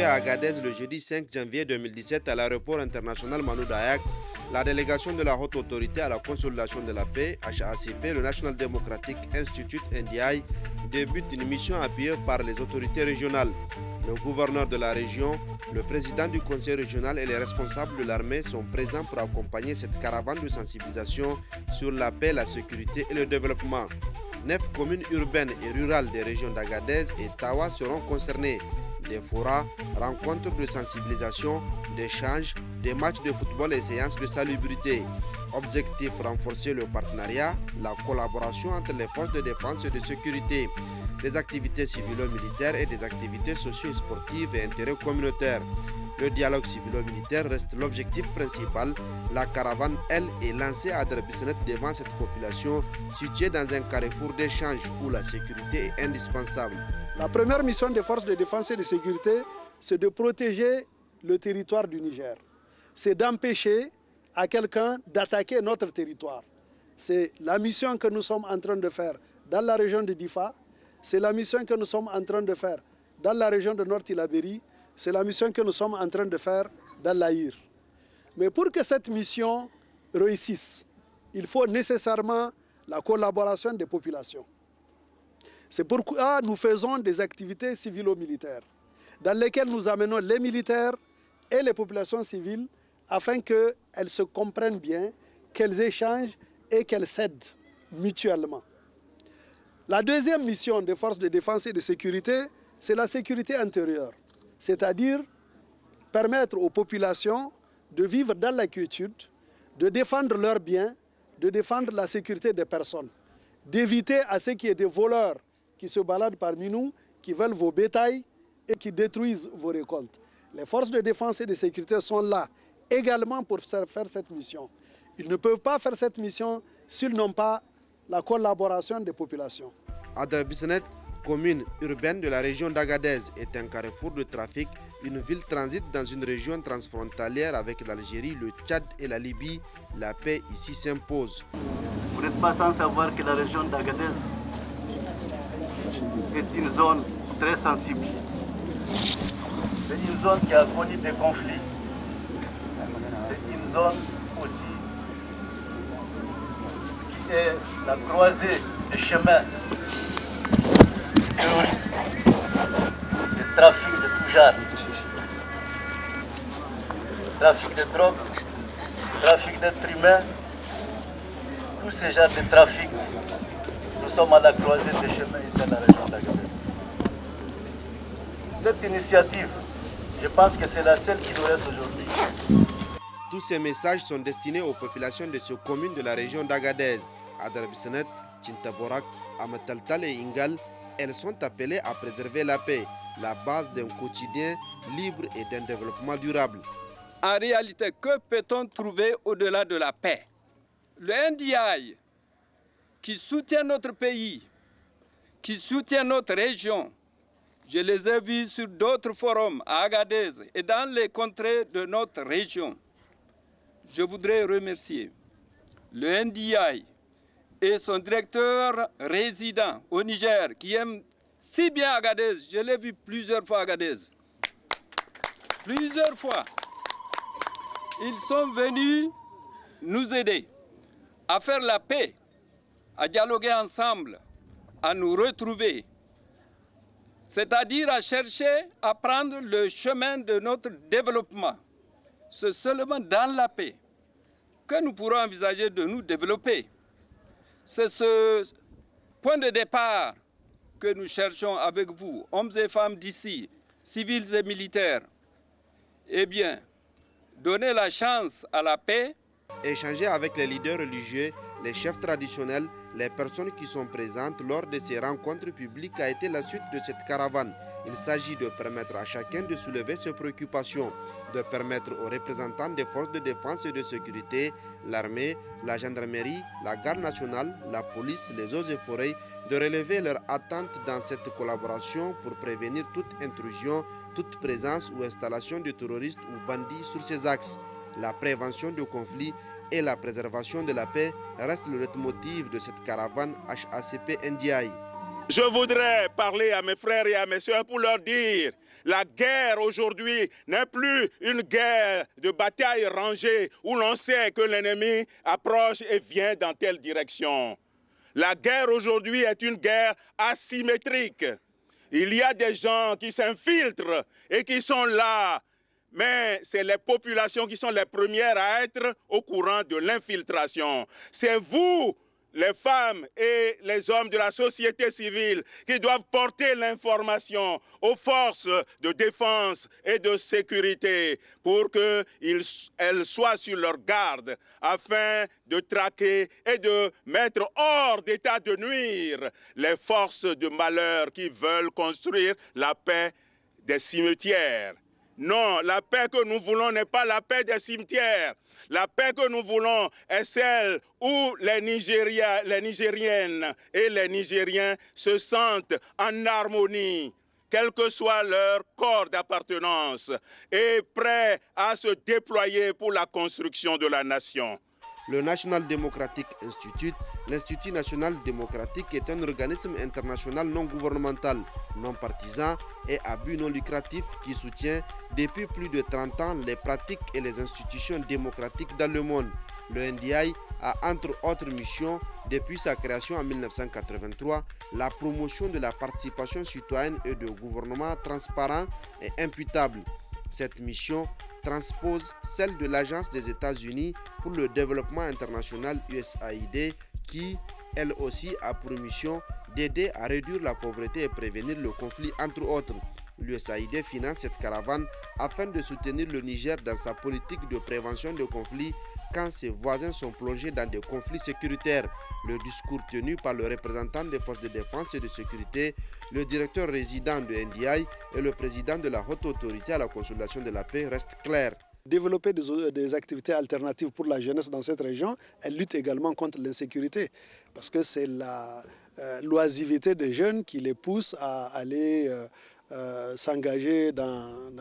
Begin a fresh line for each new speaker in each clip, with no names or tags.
arrivée à Agadez le jeudi 5 janvier 2017 à l'aéroport international Manou Dayak, la délégation de la Haute Autorité à la Consolidation de la Paix, HACP, le National Democratic Institute NDI, débute une mission appuyée par les autorités régionales. Le gouverneur de la région, le président du conseil régional et les responsables de l'armée sont présents pour accompagner cette caravane de sensibilisation sur la paix, la sécurité et le développement. 9 communes urbaines et rurales des régions d'Agadez et Tawa seront concernées. Des forats, rencontres de sensibilisation, d'échanges, des matchs de football et séances de salubrité. Objectif: renforcer le partenariat, la collaboration entre les forces de défense et de sécurité, des activités civilo-militaires et des activités socio-sportives et intérêts communautaires. Le dialogue civilo-militaire reste l'objectif principal. La caravane, elle, est lancée à Darbissenet devant cette population située dans un carrefour d'échange où la sécurité est indispensable.
La première mission des forces de défense et de sécurité, c'est de protéger le territoire du Niger. C'est d'empêcher à quelqu'un d'attaquer notre territoire. C'est la mission que nous sommes en train de faire dans la région de Difa. C'est la mission que nous sommes en train de faire dans la région de Nord-Tilaberi. C'est la mission que nous sommes en train de faire dans l'Aïr. Mais pour que cette mission réussisse, il faut nécessairement la collaboration des populations. C'est pourquoi nous faisons des activités civilo-militaires dans lesquelles nous amenons les militaires et les populations civiles afin qu'elles se comprennent bien, qu'elles échangent et qu'elles s'aident mutuellement. La deuxième mission des forces de défense et de sécurité, c'est la sécurité intérieure, c'est-à-dire permettre aux populations de vivre dans la quiétude, de défendre leurs biens, de défendre la sécurité des personnes, d'éviter à ceux qui sont des voleurs qui se baladent parmi nous, qui veulent vos bétails et qui détruisent vos récoltes. Les forces de défense et de sécurité sont là également pour faire cette mission. Ils ne peuvent pas faire cette mission s'ils n'ont pas la collaboration des populations.
Darbissenet, commune urbaine de la région d'Agadez, est un carrefour de trafic, une ville transit dans une région transfrontalière avec l'Algérie, le Tchad et la Libye. La paix ici s'impose.
Vous n'êtes pas sans savoir que la région d'Agadez est une zone très sensible. C'est une zone qui a connu des conflits. C'est une zone aussi qui est la croisée des chemins du terrorisme, du trafic de tout genre, trafic de drogue, trafic d'êtres humains, tous ces genres de trafic. Nous sommes à la croisée des chemins ici dans la région d'Agadez. Cette initiative, je pense que c'est la seule qui nous reste aujourd'hui.
Tous ces messages sont destinés aux populations de ces communes de la région d'Agadez. À Darbissenet, Tintaborak, Amataltal et Ingal, elles sont appelées à préserver la paix, la base d'un quotidien libre et d'un développement durable.
En réalité, que peut-on trouver au-delà de la paix? Le NDI, qui soutient notre pays, qui soutient notre région, je les ai vus sur d'autres forums à Agadez et dans les contrées de notre région. Je voudrais remercier le NDI et son directeur résident au Niger qui aime si bien Agadez. Je l'ai vu plusieurs fois à Agadez. Plusieurs fois. Ils sont venus nous aider à faire la paix, à dialoguer ensemble, à nous retrouver, c'est-à-dire à chercher à prendre le chemin de notre développement. C'est seulement dans la paix que nous pourrons envisager de nous développer. C'est ce point de départ que nous cherchons avec vous, hommes et femmes d'ici, civils et militaires. Eh bien, donner la chance à la paix.
Échanger avec les leaders religieux, les chefs traditionnels, les personnes qui sont présentes lors de ces rencontres publiques a été la suite de cette caravane. Il s'agit de permettre à chacun de soulever ses préoccupations, de permettre aux représentants des forces de défense et de sécurité, l'armée, la gendarmerie, la garde nationale, la police, les eaux et forêts, de relever leurs attentes dans cette collaboration pour prévenir toute intrusion, toute présence ou installation de terroristes ou bandits sur ces axes. La prévention de conflits et la préservation de la paix restent le leitmotiv de cette caravane HACP-NDI.
Je voudrais parler à mes frères et à mes sœurs pour leur dire: la guerre aujourd'hui n'est plus une guerre de bataille rangée où l'on sait que l'ennemi approche et vient dans telle direction. La guerre aujourd'hui est une guerre asymétrique. Il y a des gens qui s'infiltrent et qui sont là, mais c'est les populations qui sont les premières à être au courant de l'infiltration. C'est vous, les femmes et les hommes de la société civile, qui doivent porter l'information aux forces de défense et de sécurité pour qu'elles soient sur leur garde afin de traquer et de mettre hors d'état de nuire les forces de malheur qui veulent construire la paix des cimetières. Non, la paix que nous voulons n'est pas la paix des cimetières. La paix que nous voulons est celle où les Nigériennes et les Nigériens se sentent en harmonie, quel que soit leur corps d'appartenance, et prêts à se déployer pour la construction de la nation.
Le National Democratic Institute, l'Institut national démocratique, est un organisme international non gouvernemental, non partisan et à but non lucratif qui soutient depuis plus de 30 ans les pratiques et les institutions démocratiques dans le monde. Le NDI a entre autres missions, depuis sa création en 1983, la promotion de la participation citoyenne et de gouvernement transparent et imputable. Cette mission transpose celle de l'Agence des États-Unis pour le développement international USAID qui, elle aussi, a pour mission d'aider à réduire la pauvreté et prévenir le conflit entre autres. L'USAID finance cette caravane afin de soutenir le Niger dans sa politique de prévention de conflits quand ses voisins sont plongés dans des conflits sécuritaires. Le discours tenu par le représentant des forces de défense et de sécurité, le directeur résident de NDI et le président de la haute autorité à la consolidation de la paix reste clair.
Développer des activités alternatives pour la jeunesse dans cette région, elle lutte également contre l'insécurité. Parce que c'est la l'oisiveté des jeunes qui les pousse à aller s'engager dans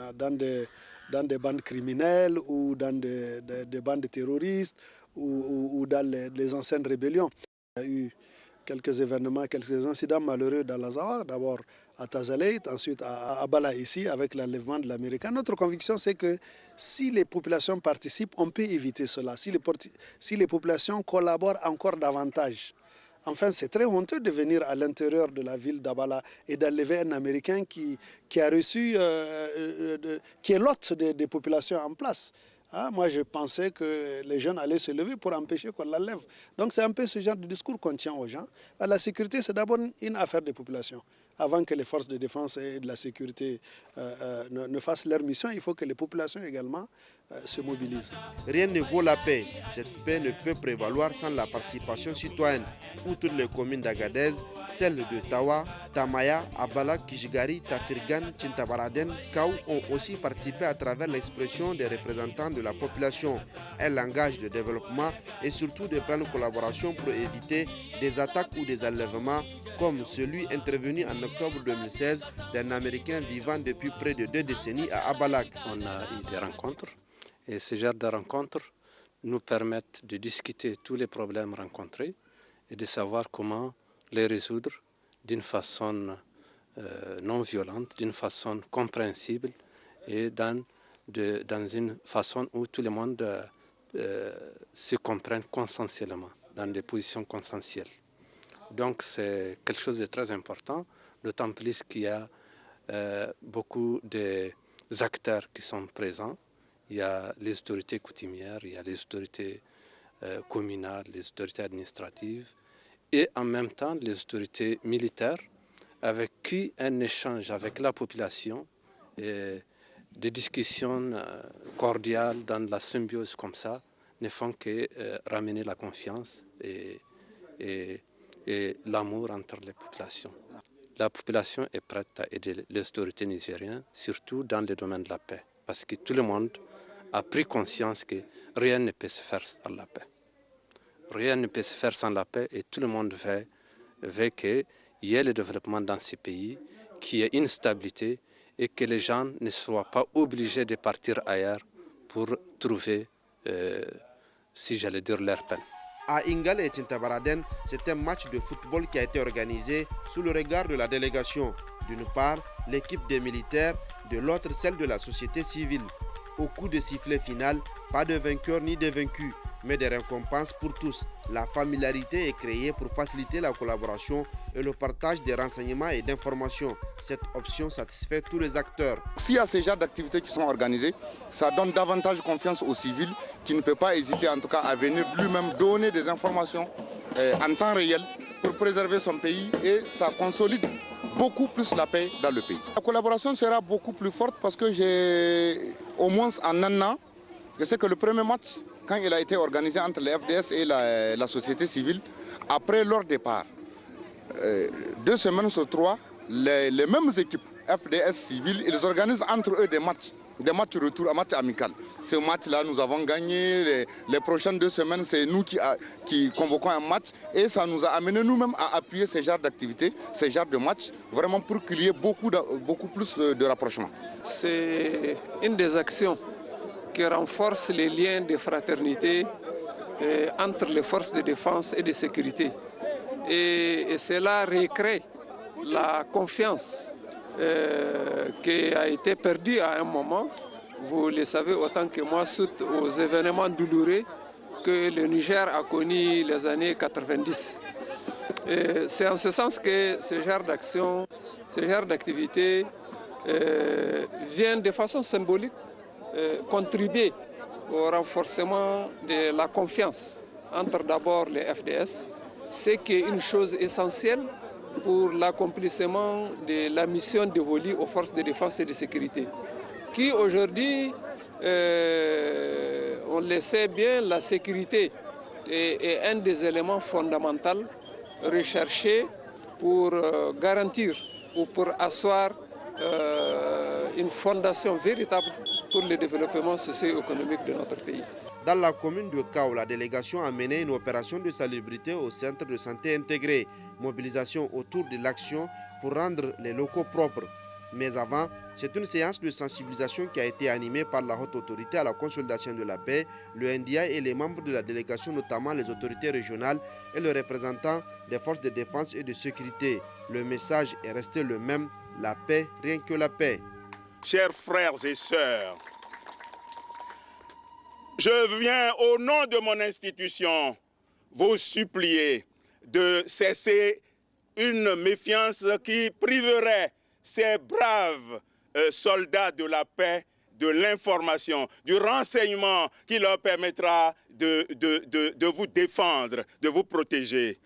des bandes criminelles ou dans des bandes terroristes ou dans les anciennes rébellions. Il y a eu quelques événements, quelques incidents malheureux dans l'Azawar, d'abord à Tazaleit, ensuite à Abala ici avec l'enlèvement de l'Américain. Notre conviction c'est que si les populations participent, on peut éviter cela. Si les populations collaborent encore davantage. Enfin, c'est très honteux de venir à l'intérieur de la ville d'Abala et d'enlever un Américain qui a reçu, qui est l'hôte des populations en place. Hein, moi, je pensais que les jeunes allaient se lever pour empêcher qu'on l'enlève. Donc, c'est un peu ce genre de discours qu'on tient aux gens. La sécurité, c'est d'abord une affaire des populations. Avant que les forces de défense et de la sécurité ne fassent leur mission, il faut que les populations également se mobilisent.
Rien ne vaut la paix. Cette paix ne peut prévaloir sans la participation citoyenne. Outre les communes d'Agadez, celles de Tawa, Tamaya, Abala, Kishgari, Tafirgan, Tintabaraden, Kaou ont aussi participé à travers l'expression des représentants de la population, un langage de développement et surtout des plans de collaboration pour éviter des attaques ou des enlèvements comme celui intervenu en octobre 2016 d'un Américain vivant depuis près de 2 décennies à Abalak.
On a eu des rencontres et ce genre de rencontres nous permettent de discuter tous les problèmes rencontrés et de savoir comment les résoudre d'une façon non violente, d'une façon compréhensible et dans une façon où tout le monde se comprenne consensuellement, dans des positions consensuelles. Donc c'est quelque chose de très important, d'autant plus qu'il y a beaucoup d'acteurs qui sont présents. Il y a les autorités coutumières, il y a les autorités communales, les autorités administratives, et en même temps les autorités militaires avec qui un échange avec la population et des discussions cordiales dans la symbiose comme ça ne font que ramener la confiance et l'amour entre les populations. La population est prête à aider les autorités nigériennes, surtout dans le domaine de la paix, parce que tout le monde a pris conscience que rien ne peut se faire sans la paix. Rien ne peut se faire sans la paix et tout le monde veut qu'il y ait le développement dans ces pays, qu'il y ait une stabilité et que les gens ne soient pas obligés de partir ailleurs pour trouver, si j'allais dire, leur peine.
À Ingale et Tintabaraden, c'est un match de football qui a été organisé sous le regard de la délégation. D'une part, l'équipe des militaires, de l'autre, celle de la société civile. Au coup de sifflet final, pas de vainqueur ni de vaincu, mais des récompenses pour tous. La familiarité est créée pour faciliter la collaboration et le partage des renseignements et d'informations. Cette option satisfait tous les acteurs.
S'il y a ces genres d'activités qui sont organisées, ça donne davantage confiance aux civils qui ne peut pas hésiter en tout cas à venir lui-même donner des informations en temps réel pour préserver son pays et ça consolide beaucoup plus la paix dans le pays. La collaboration sera beaucoup plus forte parce que au moins en un an, je sais que le premier match, quand il a été organisé entre les FDS et la société civile, après leur départ, 2 semaines sur 3, les mêmes équipes FDS civiles, ils organisent entre eux des matchs retour, un match amical. Ce match-là, nous avons gagné. Les prochaines 2 semaines, c'est nous qui convoquons un match. Et ça nous a amené nous-mêmes à appuyer ces genres d'activités, ces genres de matchs, vraiment pour qu'il y ait beaucoup plus de rapprochement.
C'est une des actions qui renforce les liens de fraternité entre les forces de défense et de sécurité. Et cela recrée la confiance qui a été perdue à un moment. Vous le savez autant que moi, suite aux événements douloureux que le Niger a connus les années 90. C'est en ce sens que ce genre d'action, ce genre d'activité vient de façon symbolique contribuer au renforcement de la confiance entre d'abord les FDS, ce qui est une chose essentielle pour l'accomplissement de la mission dévolue aux forces de défense et de sécurité, qui aujourd'hui, on le sait bien, la sécurité est un des éléments fondamentaux recherchés pour garantir ou pour asseoir une fondation véritable pour le développement socio-économique de notre pays.
Dans la commune de Kao, la délégation a mené une opération de salubrité au centre de santé intégré, mobilisation autour de l'action pour rendre les locaux propres. Mais avant, c'est une séance de sensibilisation qui a été animée par la haute autorité à la consolidation de la paix, le NDI et les membres de la délégation, notamment les autorités régionales et le représentant des forces de défense et de sécurité. Le message est resté le même, la paix, rien que la paix.
Chers frères et sœurs, je viens au nom de mon institution vous supplier de cesser une méfiance qui priverait ces braves soldats de la paix de l'information, du renseignement qui leur permettra de vous défendre, de vous protéger.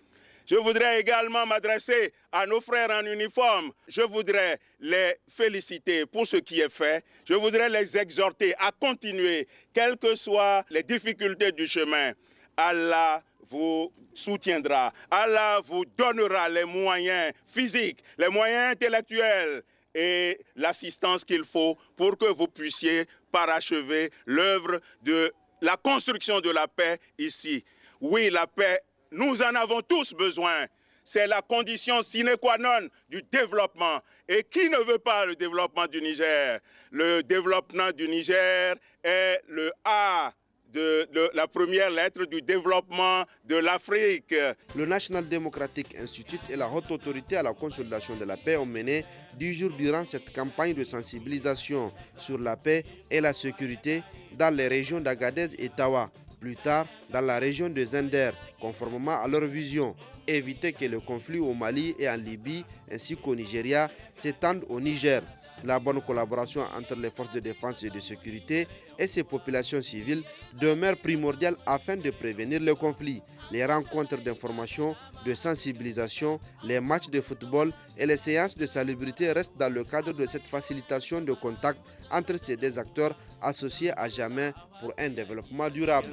Je voudrais également m'adresser à nos frères en uniforme. Je voudrais les féliciter pour ce qui est fait. Je voudrais les exhorter à continuer, quelles que soient les difficultés du chemin. Allah vous soutiendra. Allah vous donnera les moyens physiques, les moyens intellectuels et l'assistance qu'il faut pour que vous puissiez parachever l'œuvre de la construction de la paix ici. Oui, la paix, nous en avons tous besoin. C'est la condition sine qua non du développement. Et qui ne veut pas le développement du Niger? Le développement du Niger est le A de la première lettre du développement de l'Afrique.
Le National Democratic Institute et la haute autorité à la consolidation de la paix ont mené 10 jours durant cette campagne de sensibilisation sur la paix et la sécurité dans les régions d'Agadez et Tawa. Plus tard, dans la région de Zender, conformément à leur vision, éviter que le conflit au Mali et en Libye, ainsi qu'au Nigeria, s'étende au Niger. La bonne collaboration entre les forces de défense et de sécurité et ces populations civiles demeure primordiale afin de prévenir le conflit. Les rencontres d'information, de sensibilisation, les matchs de football et les séances de salubrité restent dans le cadre de cette facilitation de contact entre ces deux acteurs associés à jamais pour un développement durable.